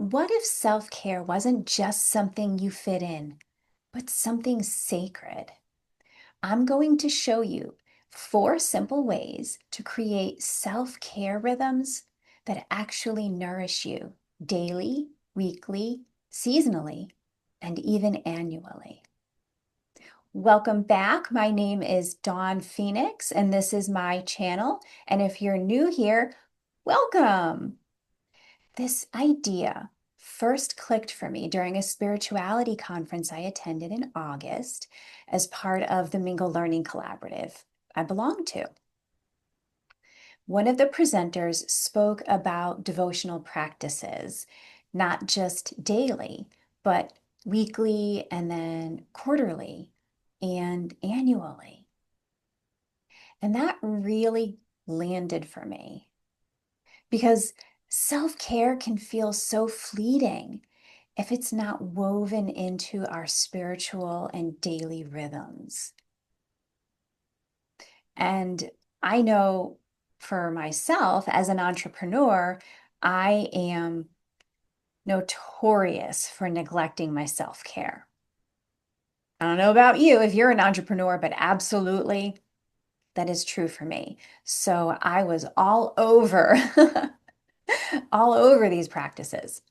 What if self-care wasn't just something you fit in, but something sacred? I'm going to show you 4 simple ways to create self-care rhythms that actually nourish you daily, weekly, seasonally, and even annually. Welcome back. My name is Dawn Phoenix, and this is my channel. And if you're new here, welcome. This idea first clicked for me during a spirituality conference I attended in August as part of the Mingle Learning Collaborative I belong to. One of the presenters spoke about devotional practices, not just daily, but weekly and then quarterly and annually. And that really landed for me because self-care can feel so fleeting if it's not woven into our spiritual and daily rhythms. And I know for myself as an entrepreneur, I am notorious for neglecting my self-care. I don't know about you if you're an entrepreneur, but absolutely that is true for me. So I was all over, all over these practices.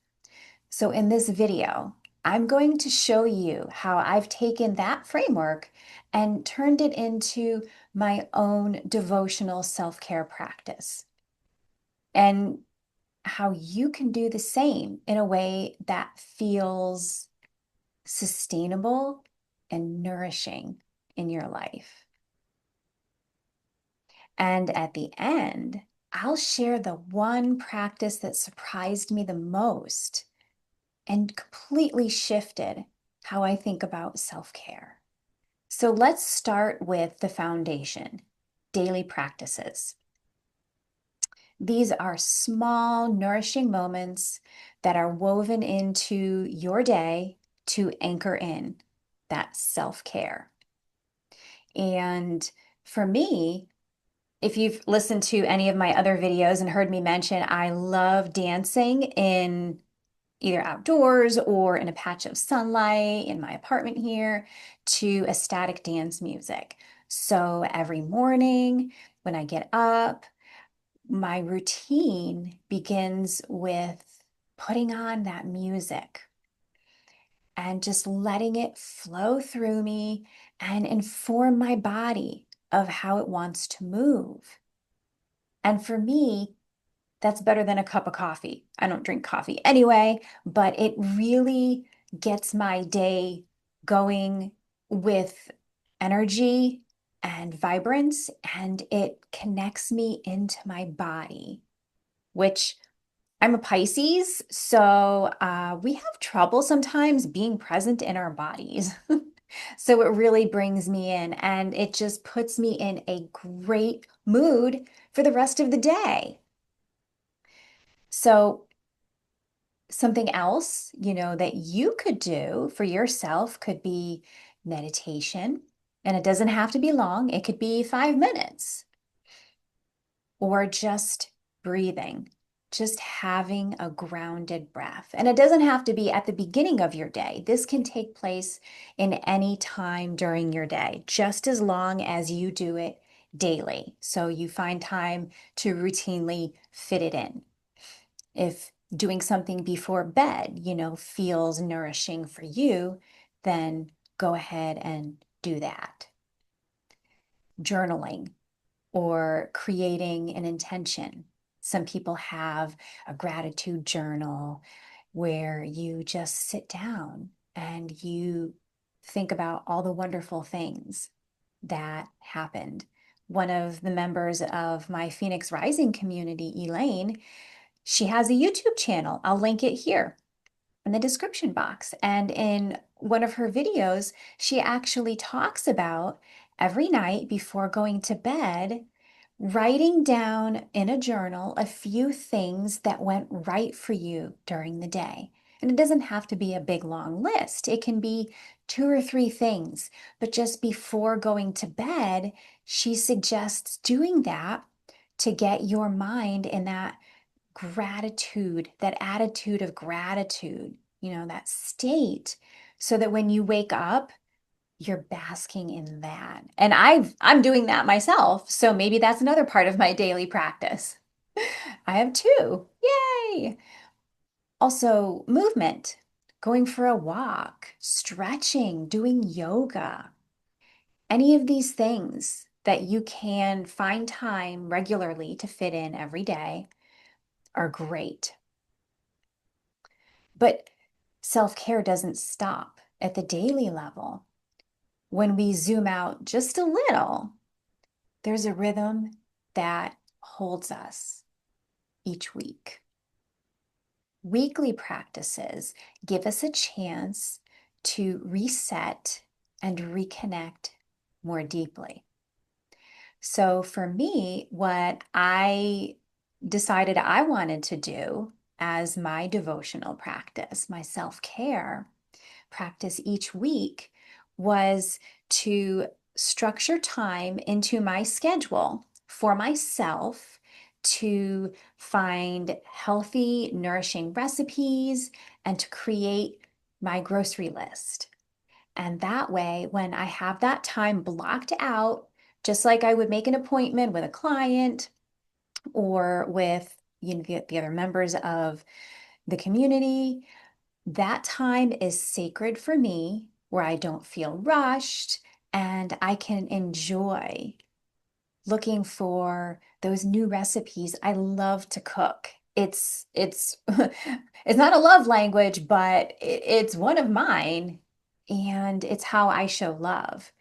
So in this video, I'm going to show you how I've taken that framework and turned it into my own devotional self-care practice, and how you can do the same in a way that feels sustainable and nourishing in your life. And at the end, I'll share the one practice that surprised me the most and completely shifted how I think about self-care. So let's start with the foundation, daily practices. These are small, nourishing moments that are woven into your day to anchor in that self-care. And for me, if you've listened to any of my other videos and heard me mention, I love dancing in either outdoors or in a patch of sunlight in my apartment here to ecstatic dance music. So every morning when I get up, my routine begins with putting on that music and just letting it flow through me and inform my body of how it wants to move. And for me, that's better than a cup of coffee. I don't drink coffee anyway, but it really gets my day going with energy and vibrance, and it connects me into my body, which I'm a Pisces, so we have trouble sometimes being present in our bodies. So it really brings me in, and it just puts me in a great mood for the rest of the day. So something else, that you could do for yourself could be meditation. And it doesn't have to be long. It could be 5 minutes, or just breathing, just having a grounded breath. And it doesn't have to be at the beginning of your day. This can take place in any time during your day, just as long as you do it daily. So you find time to routinely fit it in. If doing something before bed, feels nourishing for you, then go ahead and do that. Journaling or creating an intention. Some people have a gratitude journal where you just sit down and you think about all the wonderful things that happened. One of the members of my Phoenix Rising community, Elaine, she has a YouTube channel. I'll link it here in the description box. And in one of her videos, she actually talks about every night before going to bed, writing down in a journal a few things that went right for you during the day. And it doesn't have to be a big long list. It can be 2 or 3 things. But just before going to bed, she suggests doing that to get your mind in that gratitude, that attitude of gratitude, that state, so that when you wake up, you're basking in that. And I'm doing that myself. So maybe that's another part of my daily practice. I have two. Yay! Also, movement, going for a walk, stretching, doing yoga, any of these things that you can find time regularly to fit in every day are great. But self-care doesn't stop at the daily level. When we zoom out just a little, there's a rhythm that holds us each week. Weekly practices give us a chance to reset and reconnect more deeply. So for me, what I decided I wanted to do as my devotional practice, my self-care practice each week, was to structure time into my schedule for myself to find healthy, nourishing recipes and to create my grocery list. And that way, when I have that time blocked out, just like I would make an appointment with a client or with the other members of the community, that time is sacred for me where I don't feel rushed and I can enjoy looking for those new recipes. I love to cook. It's it's not a love language, but it's one of mine and it's how I show love.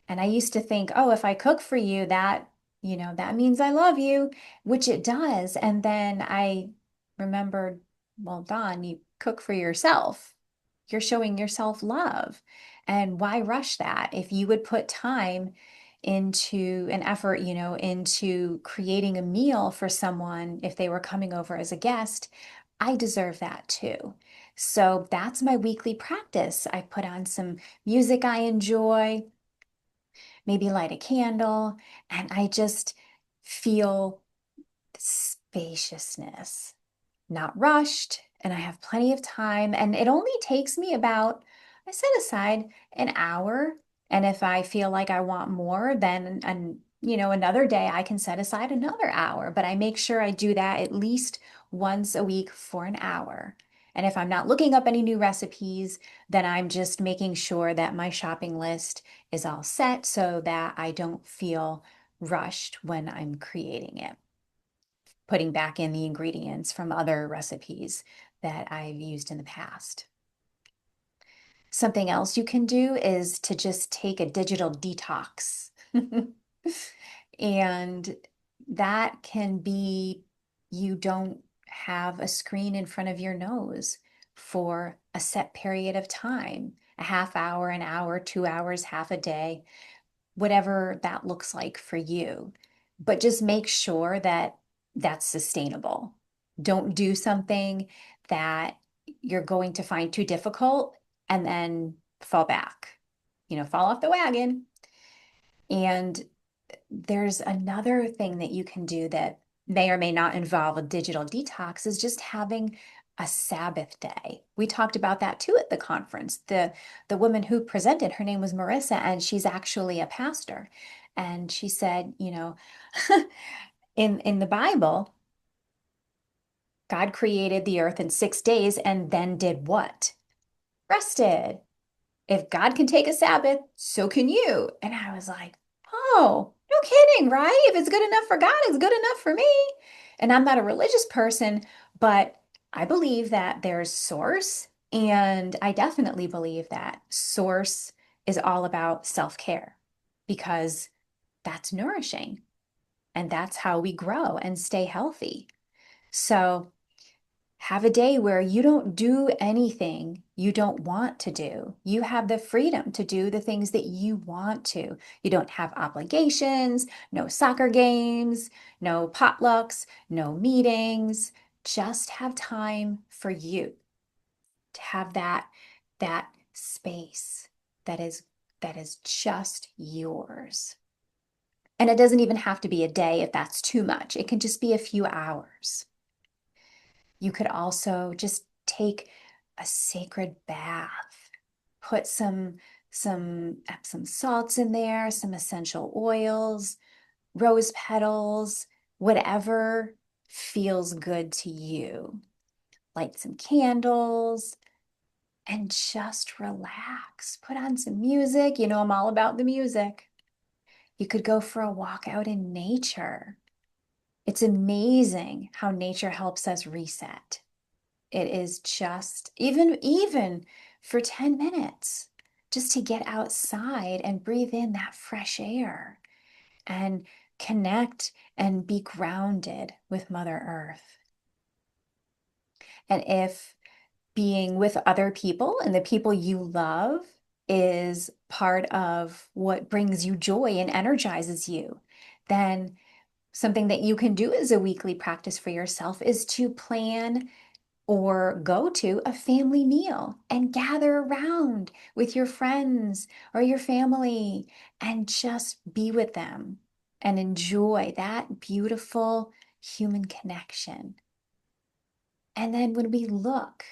And I used to think, oh, if I cook for you, that means I love you, which it does. And then I remembered, well, Dawn, you cook for yourself. You're showing yourself love. And why rush that? If you would put time into an effort, into creating a meal for someone, if they were coming over as a guest, I deserve that too. So that's my weekly practice. I put on some music I enjoy, maybe light a candle, and I just feel spaciousness, not rushed, and I have plenty of time. And it only takes me I set aside an hour. And if I feel like I want more, then another day I can set aside another hour. But I make sure I do that at least once a week for an hour. And if I'm not looking up any new recipes, then I'm just making sure that my shopping list is all set so that I don't feel rushed when I'm creating it, putting back in the ingredients from other recipes that I've used in the past. Something else you can do is to just take a digital detox. And that can be you don't have a screen in front of your nose for a set period of time, a half hour, an hour, 2 hours, half a day, whatever that looks like for you. But just make sure that that's sustainable. Don't do something that you're going to find too difficult and then fall back, fall off the wagon. And there's another thing that you can do that may or may not involve a digital detox is just having a Sabbath day. We talked about that too at the conference. The woman who presented, her name was Marissa, and she's actually a pastor. And she said, in the Bible, God created the earth in 6 days and then did what? Rested. If God can take a Sabbath, so can you. And I was like, oh, no kidding, right? If it's good enough for God, it's good enough for me. And I'm not a religious person, but I believe that there's source. And I definitely believe that source is all about self-care because that's nourishing and that's how we grow and stay healthy. So have a day where you don't do anything you don't want to do. You have the freedom to do the things that you want to. You don't have obligations, no soccer games, no potlucks, no meetings. Just have time for you to have that space that is just yours. And it doesn't even have to be a day if that's too much. It can just be a few hours. You could also just take a sacred bath, put some Epsom salts in there, some essential oils, rose petals, whatever feels good to you. Light some candles and just relax. Put on some music. You know, I'm all about the music. You could go for a walk out in nature. It's amazing how nature helps us reset. It is just even for 10 minutes, just to get outside and breathe in that fresh air and connect and be grounded with Mother Earth. And if being with other people and the people you love is part of what brings you joy and energizes you, then something that you can do as a weekly practice for yourself is to plan or go to a family meal and gather around with your friends or your family and just be with them and enjoy that beautiful human connection. And then when we look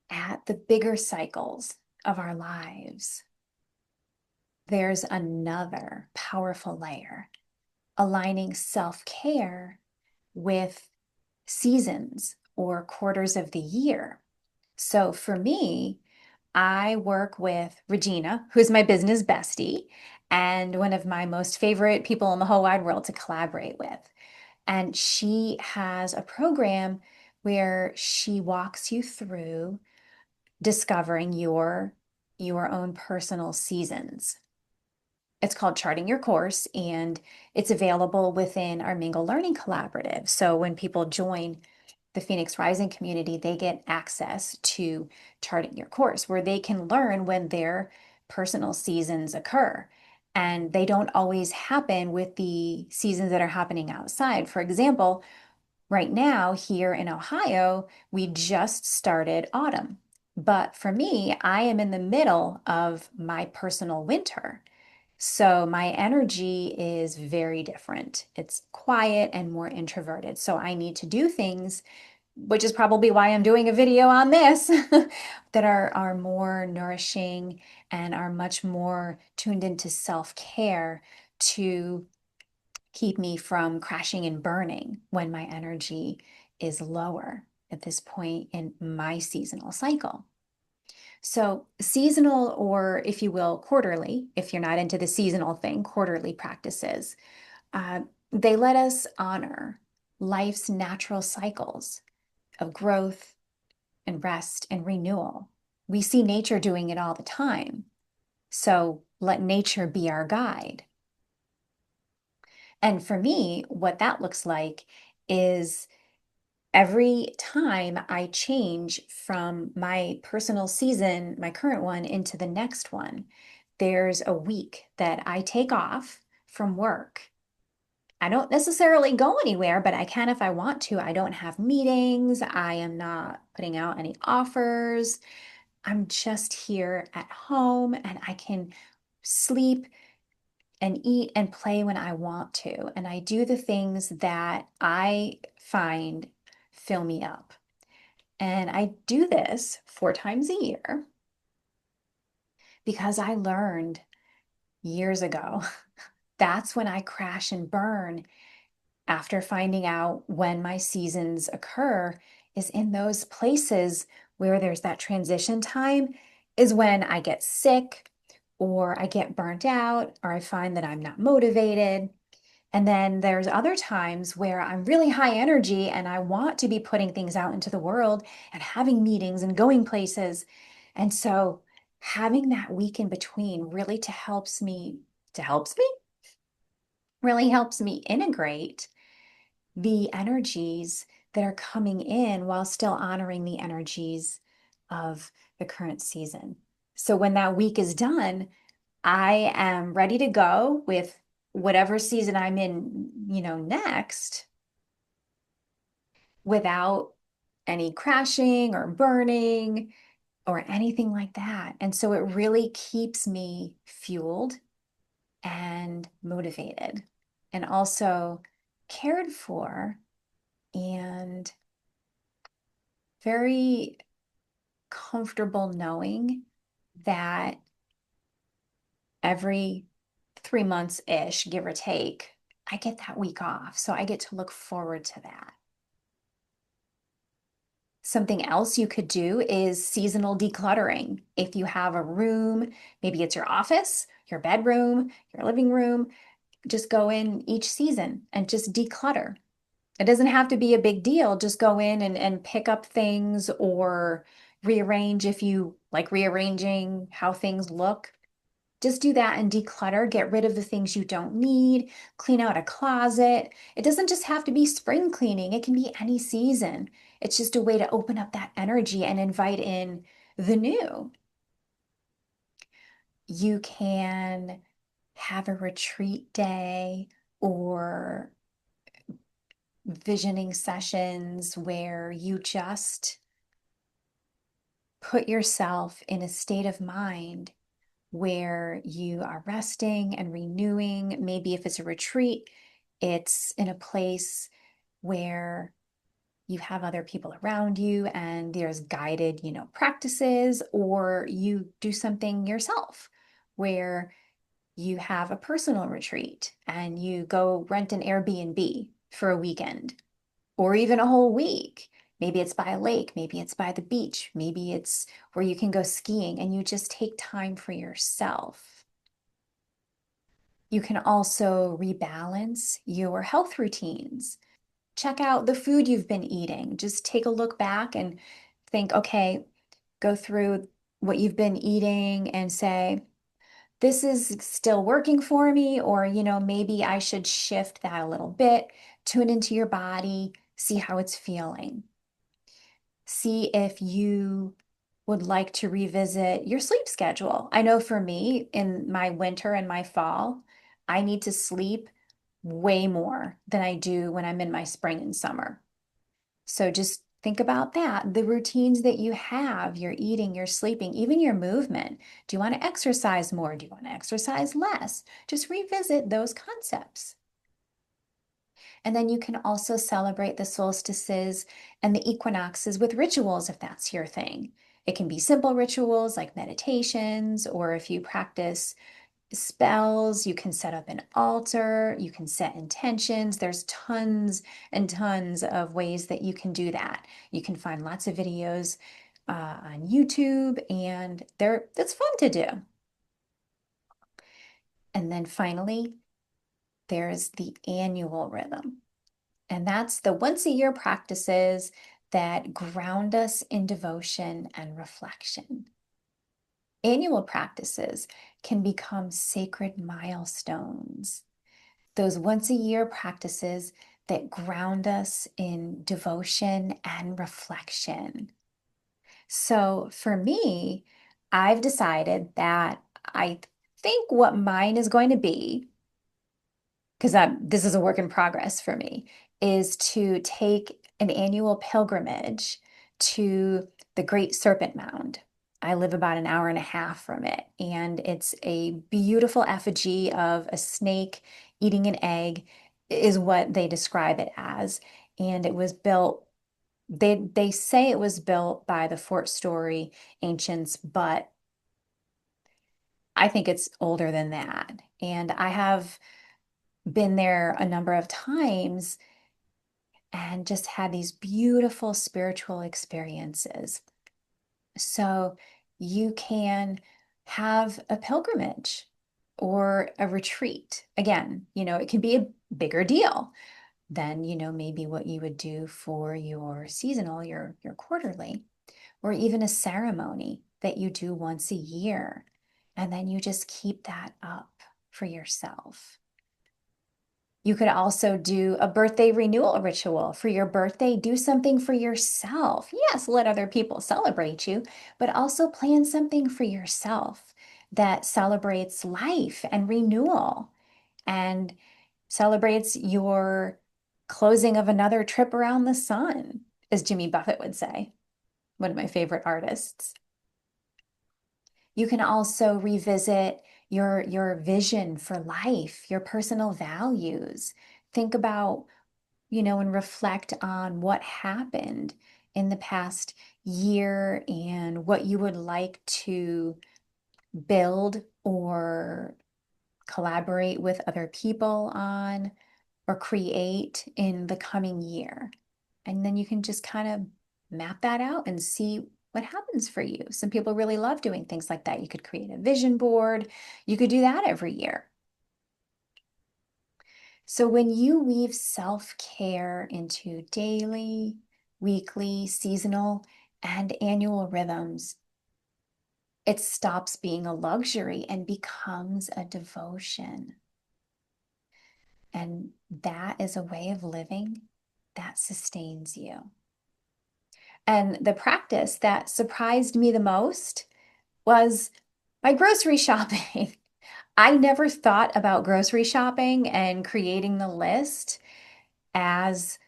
at the bigger cycles of our lives, there's another powerful layer, aligning self-care with seasons or quarters of the year. So for me, I work with Regina, who's my business bestie and one of my most favorite people in the whole wide world to collaborate with. And she has a program where she walks you through discovering your own personal seasons. It's called Charting Your Course, and it's available within our Mingle Learning Collaborative. So when people join the Phoenix Rising community, they get access to Charting Your Course, where they can learn when their personal seasons occur. And they don't always happen with the seasons that are happening outside. For example, right now here in Ohio, we just started autumn. But for me, I am in the middle of my personal winter. So my energy is very different. It's quiet and more introverted. So I need to do things, which is probably why I'm doing a video on this, that are more nourishing and are much more tuned into self-care to keep me from crashing and burning when my energy is lower at this point in my seasonal cycle. So, seasonal, or if you will, quarterly, if you're not into the seasonal thing, quarterly practices, uh, they let us honor life's natural cycles of growth and rest and renewal. We see nature doing it all the time. So, let nature be our guide. And for me, what that looks like is every time I change from my personal season, my current one, into the next one, there's a week that I take off from work. I don't necessarily go anywhere, but I can if I want to. I don't have meetings. I am not putting out any offers. I'm just here at home and I can sleep and eat and play when I want to. And I do the things that I find fill me up. And I do this 4 times a year because I learned years ago that's when I crash and burn after finding out when my seasons occur, is in those places where there's that transition time, is when I get sick or I get burnt out or I find that I'm not motivated. And then there's other times where I'm really high energy and I want to be putting things out into the world and having meetings and going places. And so having that week in between really really helps me integrate the energies that are coming in while still honoring the energies of the current season. So when that week is done, I am ready to go with whatever season I'm in, next, without any crashing or burning or anything like that. And so it really keeps me fueled and motivated and also cared for and very comfortable knowing that every 3 months-ish, give or take, I get that week off. So I get to look forward to that. Something else you could do is seasonal decluttering. If you have a room, maybe it's your office, your bedroom, your living room, just go in each season and just declutter. It doesn't have to be a big deal. Just go in and pick up things or rearrange if you like rearranging how things look. Just do that and declutter, get rid of the things you don't need, clean out a closet. It doesn't just have to be spring cleaning, it can be any season. It's just a way to open up that energy and invite in the new. You can have a retreat day or visioning sessions where you just put yourself in a state of mind where you are resting and renewing. Maybe if it's a retreat, it's in a place where you have other people around you and there's guided, practices, or you do something yourself where you have a personal retreat and you go rent an Airbnb for a weekend or even a whole week. Maybe it's by a lake, maybe it's by the beach, maybe it's where you can go skiing and you just take time for yourself. You can also rebalance your health routines. Check out the food you've been eating. Just take a look back and think, okay, go through what you've been eating and say, this is still working for me, or, maybe I should shift that a little bit, tune into your body, see how it's feeling. See if you would like to revisit your sleep schedule. I know for me, in my winter and my fall, I need to sleep way more than I do when I'm in my spring and summer. So just think about that. The routines that you have, your eating, your sleeping, even your movement. Do you want to exercise more? Do you want to exercise less? Just revisit those concepts. And then you can also celebrate the solstices and the equinoxes with rituals if that's your thing. It can be simple rituals like meditations, or if you practice spells, you can set up an altar, you can set intentions. There's tons and tons of ways that you can do that. You can find lots of videos on YouTube, and that's fun to do. And then finally, there's the annual rhythm. And that's the once a year practices that ground us in devotion and reflection. Annual practices can become sacred milestones. Those once a year practices that ground us in devotion and reflection. So for me, I've decided that I think what mine is going to be, because this is a work in progress for me, is to take an annual pilgrimage to the Great Serpent Mound. I live about an hour and a half from it, and it's a beautiful effigy of a snake eating an egg, is what they describe it as. And it was built, they say it was built by the Fort Story ancients, but I think it's older than that. And I have been there a number of times and just had these beautiful spiritual experiences. So you can have a pilgrimage or a retreat. Again, it can be a bigger deal than, maybe what you would do for your seasonal, your quarterly, or even a ceremony that you do once a year. And then you just keep that up for yourself. You could also do a birthday renewal ritual. For your birthday, do something for yourself. Yes, let other people celebrate you, but also plan something for yourself that celebrates life and renewal and celebrates your closing of another trip around the sun, as Jimmy Buffett would say, one of my favorite artists. You can also revisit your vision for life, your personal values. Think about, and reflect on what happened in the past year and what you would like to build or collaborate with other people on or create in the coming year. And then you can just kind of map that out and see what happens for you. Some people really love doing things like that. You could create a vision board. You could do that every year. So when you weave self-care into daily, weekly, seasonal, and annual rhythms, it stops being a luxury and becomes a devotion. And that is a way of living that sustains you. And the practice that surprised me the most was my grocery shopping. I never thought about grocery shopping and creating the list as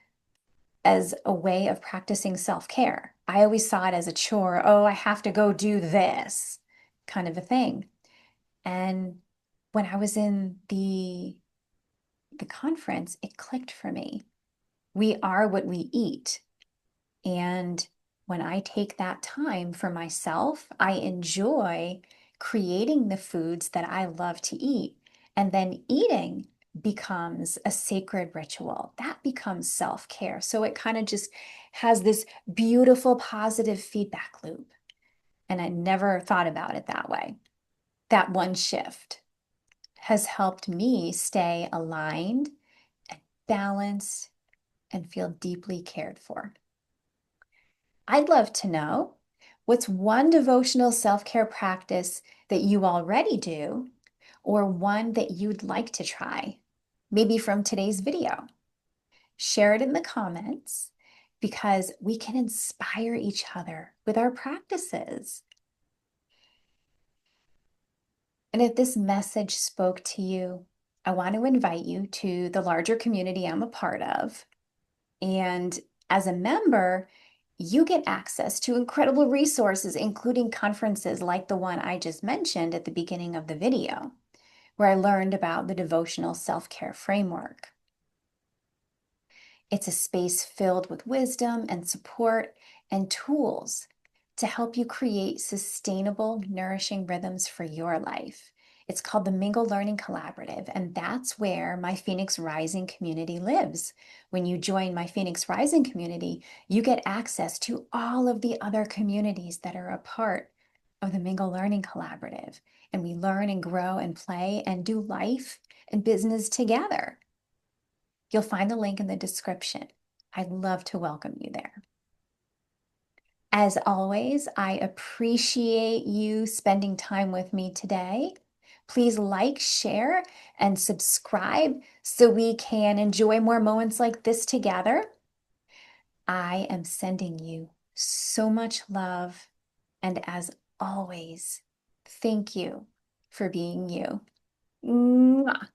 a way of practicing self-care. I always saw it as a chore. Oh, I have to go do this kind of a thing. And when I was in the conference, it clicked for me. We are what we eat. And when I take that time for myself, I enjoy creating the foods that I love to eat. And then eating becomes a sacred ritual. That becomes self-care. So it kind of just has this beautiful positive feedback loop. And I never thought about it that way. That one shift has helped me stay aligned and balanced and feel deeply cared for. I'd love to know, what's one devotional self-care practice that you already do, or one that you'd like to try, maybe from today's video? Share it in the comments because we can inspire each other with our practices. And if this message spoke to you, I want to invite you to the larger community I'm a part of. And as a member, you get access to incredible resources, including conferences like the one I just mentioned at the beginning of the video, where I learned about the devotional self-care framework. It's a space filled with wisdom and support and tools to help you create sustainable, nourishing rhythms for your life. It's called the Mingle Learning Collaborative, and that's where my Phoenix Rising community lives. When you join my Phoenix Rising community, you get access to all of the other communities that are a part of the Mingle Learning Collaborative. And we learn and grow and play and do life and business together. You'll find the link in the description. I'd love to welcome you there. As always, I appreciate you spending time with me today. Please like, share, and subscribe so we can enjoy more moments like this together. I am sending you so much love, and as always, thank you for being you. Mwah.